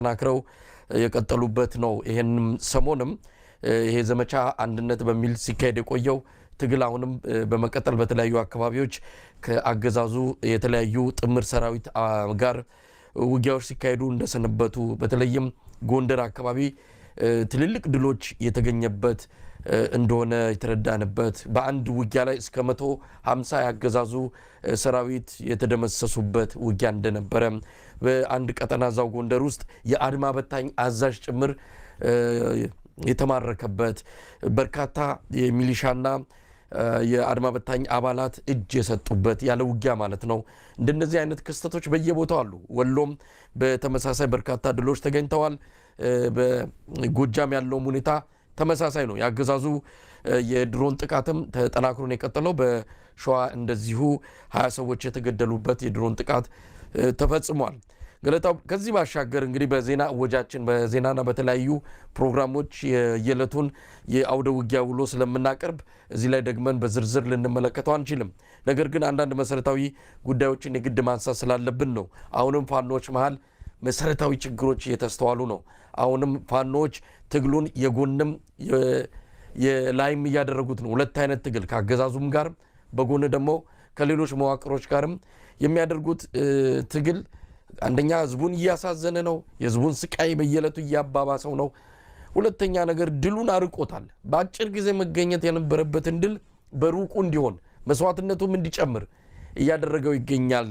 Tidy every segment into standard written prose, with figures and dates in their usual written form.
ናክረው የቀጠሉበት ነው። ይሄንም ሰሞንም ይሄ ዘመቻ አንድነት በሚል ሲካሄድ የቆየው ትግል አሁንም በመቀጠል በተለያዩ አካባቢዎች ከአገዛዙ የተለያዩ ጥምር ሰራዊት ጋር ውጊያዎች ሲካሄዱ እንደሰነበቱ በተለይም ጎንደር አካባቢ ትልልቅ ድሎች የተገኘበት እንደሆነ የተረዳንበት በአንድ ውጊያ ላይ እስከ 150 ያገዛዙ ሰራዊት የተደመሰሱበት ውጊያ እንደነበረ በአንድ ቀጠና ዛው ጎንደር ውስጥ የአድማ በታኝ አዛዥ ጭምር የተማረከበት በርካታ የሚሊሻና የአድማ በታኝ አባላት እጅ የሰጡበት ያለ ውጊያ ማለት ነው። እንደነዚህ አይነት ክስተቶች በየቦታው አሉ። ወሎም በተመሳሳይ በርካታ ድሎች ተገኝተዋል። በጎጃም ያለው ሁኔታ ተመሳሳይ ነው። ያገዛዙ የድሮን ጥቃትም ተጠናክሮ ነው የቀጠለው። በሸዋ እንደዚሁ 20 ሰዎች የተገደሉበት የድሮን ጥቃት ተፈጽሟል። ገለታው ከዚህ ባሻገር እንግዲህ በዜና ወጃችን በዜናና በተለያዩ ፕሮግራሞች የየለቱን የአውደ ውጊያ ውሎ ስለምናቀርብ እዚህ ላይ ደግመን በዝርዝር ልንመለከተው አንችልም። ነገር ግን አንዳንድ መሰረታዊ ጉዳዮችን የግድ ማንሳት ስላለብን ነው። አሁንም ፋኖች መሃል መሰረታዊ ችግሮች እየተስተዋሉ ነው። አሁንም ፋኖች ትግሉን የጎንም የላይም እያደረጉት ነው። ሁለት አይነት ትግል ከአገዛዙም ጋር በጎን ደግሞ ከሌሎች መዋቅሮች ጋርም የሚያደርጉት ትግል አንደኛ ህዝቡን እያሳዘነ ነው። የህዝቡን ስቃይ በየለቱ እያባባሰው ነው። ሁለተኛ ነገር ድሉን አርቆታል። በአጭር ጊዜ መገኘት የነበረበትን ድል በሩቁ እንዲሆን መስዋዕትነቱም እንዲጨምር እያደረገው ይገኛል።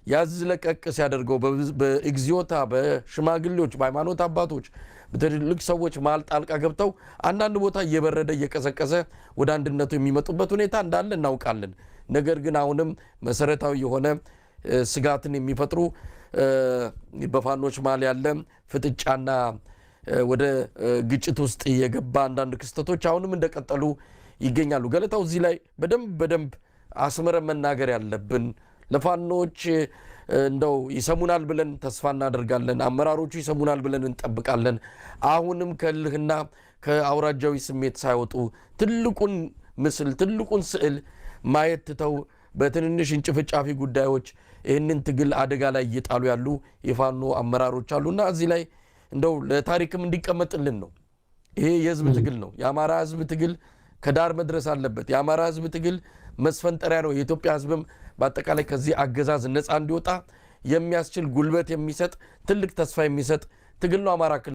ያዝ ለቀቅ ሲያደርገው በኤግዚዮታ በሽማግሌዎች በሃይማኖት አባቶች በትልልቅ ሰዎች መሃል ጣልቃ ገብተው አንዳንድ ቦታ እየበረደ እየቀዘቀዘ ወደ አንድነቱ የሚመጡበት ሁኔታ እንዳለ እናውቃለን። ነገር ግን አሁንም መሰረታዊ የሆነ ስጋትን የሚፈጥሩ በፋኖች መሃል ያለ ፍጥጫና ወደ ግጭት ውስጥ የገባ አንዳንድ ክስተቶች አሁንም እንደቀጠሉ ይገኛሉ። ገለታው እዚህ ላይ በደንብ አስመረን መናገር ያለብን ለፋኖች እንደው ይሰሙናል ብለን ተስፋ እናደርጋለን። አመራሮቹ ይሰሙናል ብለን እንጠብቃለን። አሁንም ከልህና ከአውራጃዊ ስሜት ሳይወጡ ትልቁን ምስል ትልቁን ስዕል ማየት ትተው በትንንሽ እንጭፍጫፊ ጉዳዮች ይህንን ትግል አደጋ ላይ እየጣሉ ያሉ የፋኖ አመራሮች አሉና እዚህ ላይ እንደው ለታሪክም እንዲቀመጥልን ነው። ይሄ የህዝብ ትግል ነው። የአማራ ህዝብ ትግል ከዳር መድረስ አለበት። የአማራ ህዝብ ትግል መስፈንጠሪያ ነው። የኢትዮጵያ ህዝብም በአጠቃላይ ከዚህ አገዛዝ ነፃ እንዲወጣ የሚያስችል ጉልበት የሚሰጥ ትልቅ ተስፋ የሚሰጥ ትግል ነው አማራ ክልል